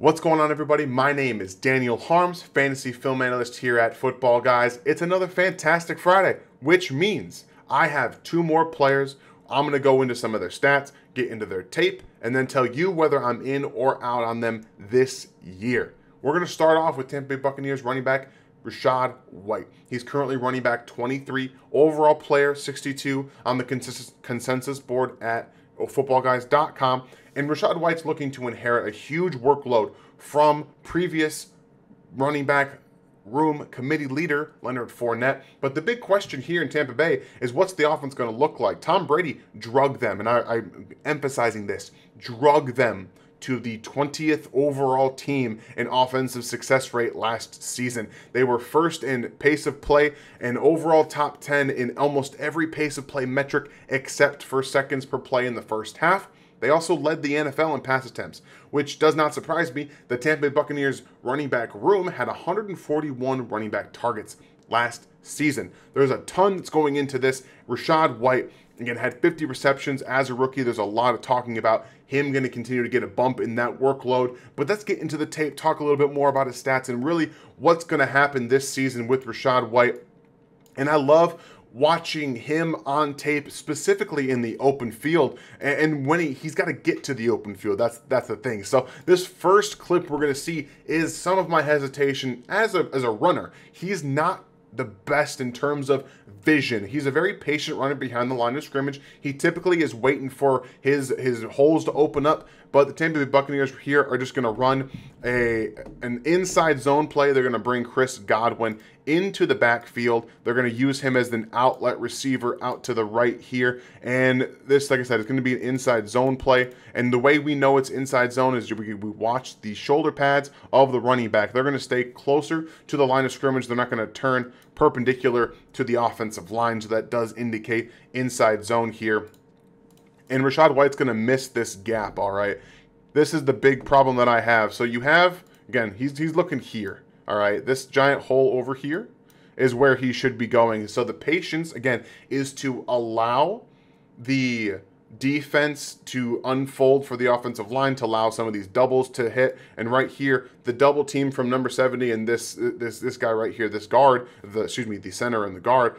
What's going on, everybody? My name is Daniel Harms, fantasy film analyst here at Football Guys. It's another fantastic Friday, which means I have two more players. I'm going to go into some of their stats, get into their tape, and then tell you whether I'm in or out on them this year. We're going to start off with Tampa Bay Buccaneers running back Rachaad White. He's currently running back 23, overall player 62 on the consensus board at footballguys.com. And Rachaad White's looking to inherit a huge workload from previous running back room committee leader Leonard Fournette. But the big question here in Tampa Bay is, what's the offense going to look like? Tom Brady drugged them, and I'm emphasizing this, drug them to the 20th overall team in offensive success rate last season. They were first in pace of play and overall top 10 in almost every pace of play metric except for seconds per play in the first half. They also led the NFL in pass attempts, which does not surprise me. The Tampa Bay Buccaneers running back room had 141 running back targets last season. There's a ton that's going into this. Rachaad White, again, had 50 receptions as a rookie. There's a lot of talking about him going to continue to get a bump in that workload. But let's get into the tape, talk a little bit more about his stats and really what's going to happen this season with Rachaad White. And I love watching him on tape, specifically in the open field, and when he's got to get to the open field. That's the thing. So this first clip we're going to see is some of my hesitation as a runner. He's not the best in terms of vision. He's a very patient runner behind the line of scrimmage. He typically is waiting for his holes to open up, but the Tampa Bay Buccaneers here are just going to run an inside zone play. They're going to bring Chris Godwin into the backfield. They're going to use him as an outlet receiver out to the right here. And this, like I said, is going to be an inside zone play. And the way we know it's inside zone is we watch the shoulder pads of the running back. They're going to stay closer to the line of scrimmage. They're not going to turn perpendicular to the offensive line. So that does indicate inside zone here. And Rachaad White's going to miss this gap, all right? This is the big problem that I have. So you have, again, he's looking here. All right, this giant hole over here is where he should be going. So the patience, again, is to allow the defense to unfold for the offensive line, to allow some of these doubles to hit. And right here, the double team from number 70 and this guy right here, this guard, the center and the guard,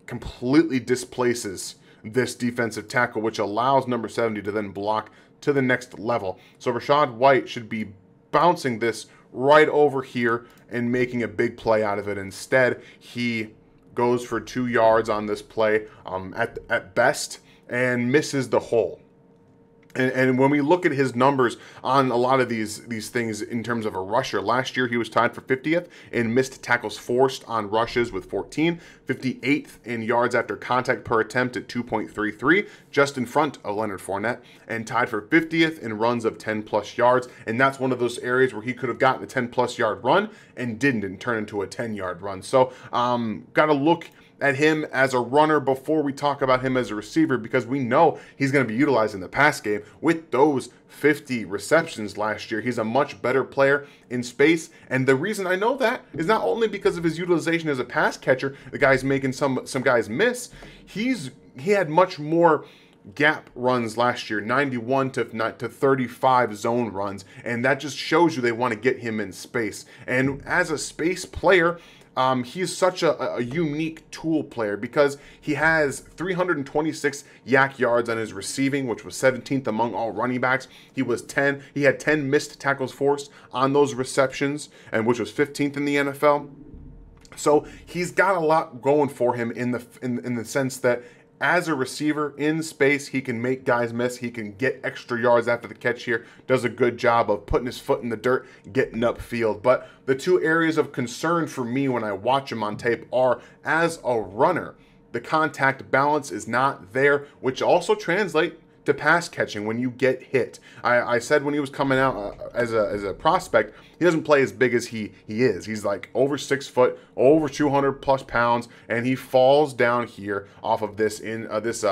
completely displaces this defensive tackle, which allows number 70 to then block to the next level. So Rachaad White should be bouncing this right over here and making a big play out of it. Instead, he goes for 2 yards on this play at best and misses the hole. And when we look at his numbers on a lot of these things in terms of a rusher, last year he was tied for 50th in missed tackles forced on rushes with 14, 58th in yards after contact per attempt at 2.33, just in front of Leonard Fournette, and tied for 50th in runs of 10-plus yards. And that's one of those areas where he could have gotten a 10-plus yard run and didn't turn into a 10-yard run. So got to look at him as a runner before we talk about him as a receiver, because we know he's going to be utilized in the pass game. With those 50 receptions last year, he's a much better player in space. And the reason I know that is not only because of his utilization as a pass catcher, the guy's making some guys miss. He had much more gap runs last year, 91 to 35 zone runs, and that just shows you they want to get him in space. And as a space player, he's such a unique tool player because he has 326 yak yards on his receiving, which was 17th among all running backs. He had 10 missed tackles forced on those receptions, and which was 15th in the NFL. So he's got a lot going for him in the sense that as a receiver in space, he can make guys miss. He can get extra yards after the catch here. Does a good job of putting his foot in the dirt, getting upfield. But the two areas of concern for me when I watch him on tape are, as a runner, the contact balance is not there, which also translates to pass catching when you get hit. I said when he was coming out as a prospect, he doesn't play as big as he is. He's like over 6 foot, over 200 plus pounds, and he falls down here off of this this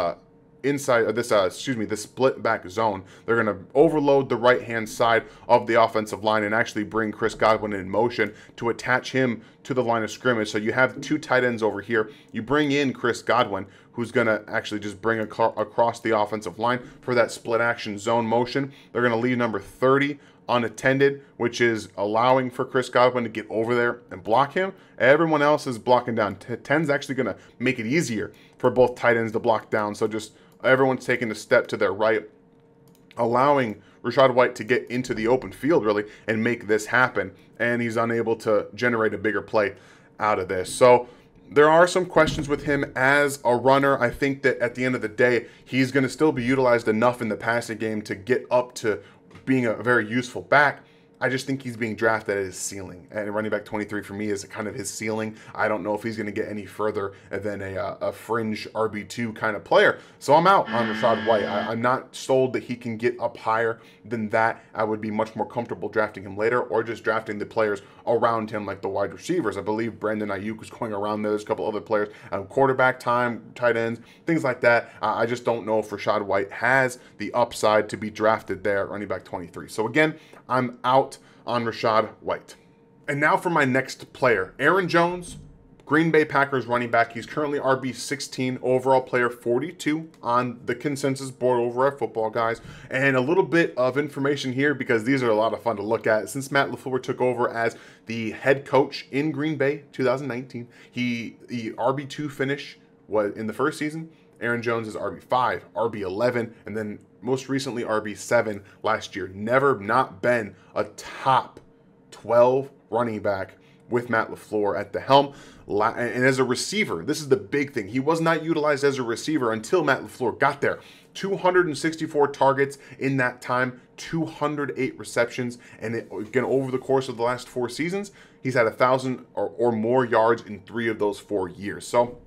split back zone. They're going to overload the right hand side of the offensive line and actually bring Chris Godwin in motion to attach him to the line of scrimmage. So you have 2 tight ends over here. You bring in Chris Godwin. who's going to actually just bring across the offensive line for that split action zone motion. They're going to leave number 30 unattended, which is allowing for Chris Godwin to get over there and block him. Everyone else is blocking down. 10's actually going to make it easier for both tight ends to block down. So just everyone's taking a step to their right, allowing Rachaad White to get into the open field, really, and make this happen. And he's unable to generate a bigger play out of this. So there are some questions with him as a runner. I think that at the end of the day, he's going to still be utilized enough in the passing game to get up to being a very useful back. I just think he's being drafted at his ceiling. And running back 23 for me is kind of his ceiling. I don't know if he's going to get any further than a fringe RB2 kind of player. So I'm out on Rachaad White. I'm not sold that he can get up higher than that. I would be much more comfortable drafting him later or just drafting the players around him like the wide receivers. I believe Brandon Ayuk was going around there. There's a couple other players, quarterback time, tight ends, things like that. I just don't know if Rachaad White has the upside to be drafted there at running back 23. So again, I'm out on Rachaad White. And now for my next player, Aaron Jones, Green Bay Packers running back. He's currently RB16, overall player 42 on the consensus board over at Football Guys. And a little bit of information here because these are a lot of fun to look at. Since Matt LaFleur took over as the head coach in Green Bay 2019, the RB2 finish was in the first season. Aaron Jones is RB5, RB11, and then most recently RB7 last year. Never not been a top 12 running back with Matt LaFleur at the helm. And as a receiver, this is the big thing. He was not utilized as a receiver until Matt LaFleur got there. 264 targets in that time, 208 receptions, and again, over the course of the last 4 seasons, he's had 1,000 or more yards in 3 of those 4 years. So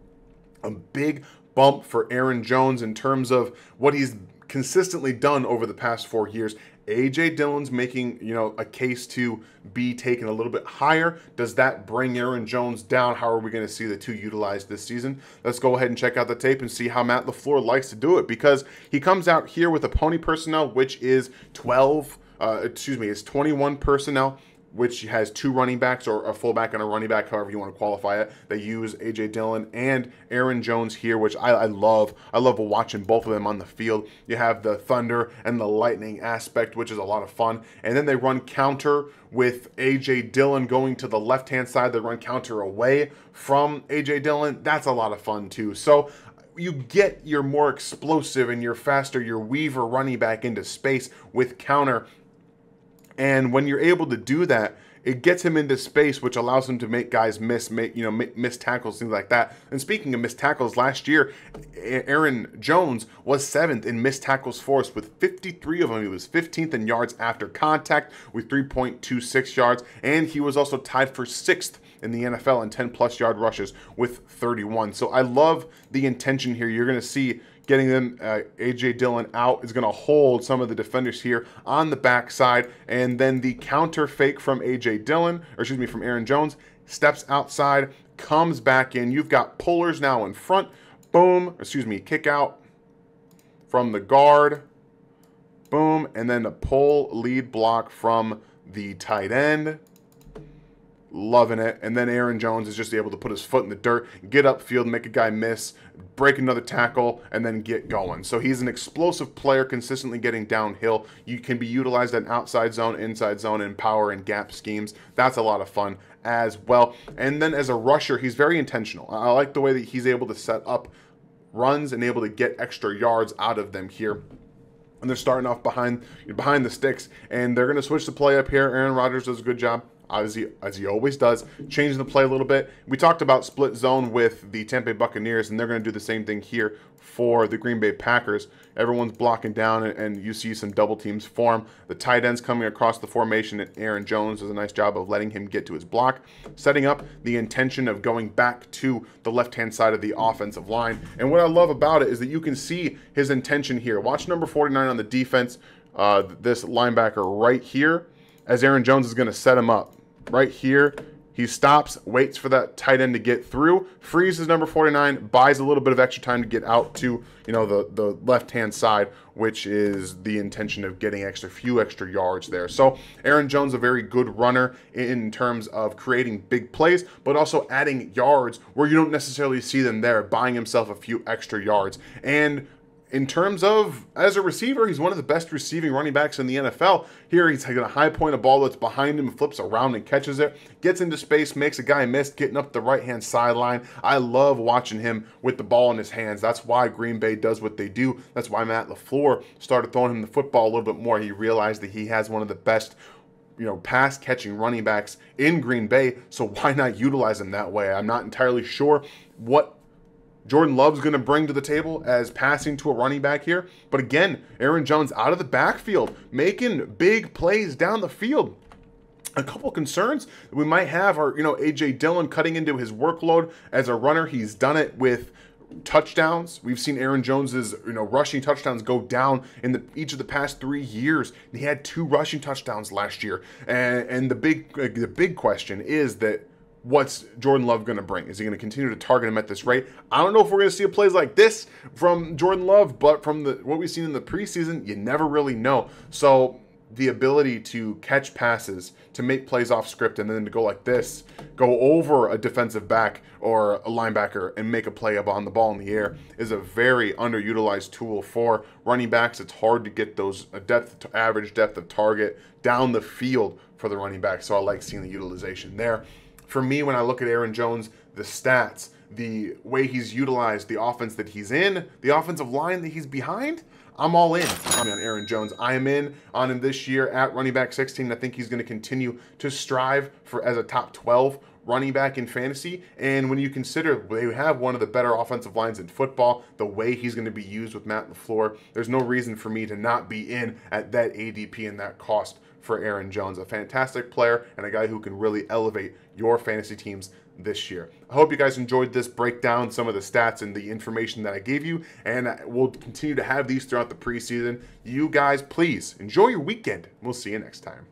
a big bump for Aaron Jones in terms of what he's consistently done over the past 4 years. A.J. Dillon's making, a case to be taken a little bit higher. Does that bring Aaron Jones down? How are we going to see the two utilized this season? Let's go ahead and check out the tape and see how Matt LaFleur likes to do it, because he comes out here with a pony personnel, which is 21 personnel, which has 2 running backs or a fullback and a running back, however you want to qualify it. They use A.J. Dillon and Aaron Jones here, which I love. I love watching both of them on the field. You have the thunder and the lightning aspect, which is a lot of fun. And then they run counter with A.J. Dillon going to the left-hand side. They run counter away from A.J. Dillon. That's a lot of fun too. So you get your more explosive and your faster, your weaver running back into space with counter. And when you're able to do that, it gets him into space, which allows him to make guys miss tackles, things like that. And speaking of missed tackles, last year, Aaron Jones was 7th in missed tackles for us with 53 of them. He was 15th in yards after contact with 3.26 yards. And he was also tied for 6th in the NFL in 10-plus yard rushes with 31. So I love the intention here. You're going to see getting them, A.J. Dillon out is going to hold some of the defenders here on the backside. And then the counter fake from from Aaron Jones, steps outside, comes back in. You've got pullers now in front. Boom, kick out from the guard. Boom, and then a pull lead block from the tight end. Loving it. And then Aaron Jones is just able to put his foot in the dirt, get upfield, make a guy miss, break another tackle, and then get going. So he's an explosive player, consistently getting downhill. You can be utilized in outside zone, inside zone, and power and gap schemes. That's a lot of fun as well. And then as a rusher, he's very intentional. I like the way that he's able to set up runs and able to get extra yards out of them here. And they're starting off behind the sticks, and they're going to switch the play up here. Aaron Rodgers does a good job, as he always does, changing the play a little bit. We talked about split zone with the Tampa Bay Buccaneers, and they're going to do the same thing here for the Green Bay Packers. Everyone's blocking down, and you see some double teams form. The tight ends coming across the formation, and Aaron Jones does a nice job of letting him get to his block, setting up the intention of going back to the left-hand side of the offensive line. And what I love about it is that you can see his intention here. Watch number 49 on the defense, this linebacker right here, as Aaron Jones is going to set him up. Right here, He stops, waits for that tight end to get through, freezes number 49, buys a little bit of extra time to get out to, the left-hand side, which is the intention of getting few extra yards there. So Arron Jones, a very good runner in terms of creating big plays, but also adding yards where you don't necessarily see them there, buying himself a few extra yards. And in terms of, as a receiver, he's one of the best receiving running backs in the NFL. Here, he's going to high point a ball that's behind him, flips around and catches it, gets into space, makes a guy miss, getting up the right-hand sideline. I love watching him with the ball in his hands. That's why Green Bay does what they do. That's why Matt LaFleur started throwing him the football a little bit more. He realized that he has one of the best pass catching running backs in Green Bay, so why not utilize him that way? I'm not entirely sure what Jordan Love's going to bring to the table as passing to a running back here. But again, Arron Jones out of the backfield, making big plays down the field. A couple concerns that we might have are, A.J. Dillon cutting into his workload as a runner. He's done it with touchdowns. We've seen Arron Jones's, rushing touchdowns go down in each of the past 3 years. He had 2 rushing touchdowns last year. And the big question is that, what's Jordan Love going to bring? Is he going to continue to target him at this rate? I don't know if we're going to see plays like this from Jordan Love, but from what we've seen in the preseason, you never really know. So the ability to catch passes, to make plays off script, and then to go like this, go over a defensive back or a linebacker and make a play up on the ball in the air is a very underutilized tool for running backs. It's hard to get those average depth of target down the field for the running back. So I like seeing the utilization there. For me, when I look at Arron Jones, the stats, the way he's utilized, the offense that he's in, the offensive line that he's behind, I'm all in on Arron Jones. I am in on him this year at running back 16. I think he's going to continue to strive as a top 12 running back in fantasy. And when you consider they have one of the better offensive lines in football, the way he's going to be used with Matt LaFleur, there's no reason for me to not be in at that ADP and that cost for Arron Jones. A fantastic player and a guy who can really elevate your fantasy teams this year. I hope you guys enjoyed this breakdown, some of the stats and the information that I gave you, and we'll continue to have these throughout the preseason. You guys, please enjoy your weekend. We'll see you next time.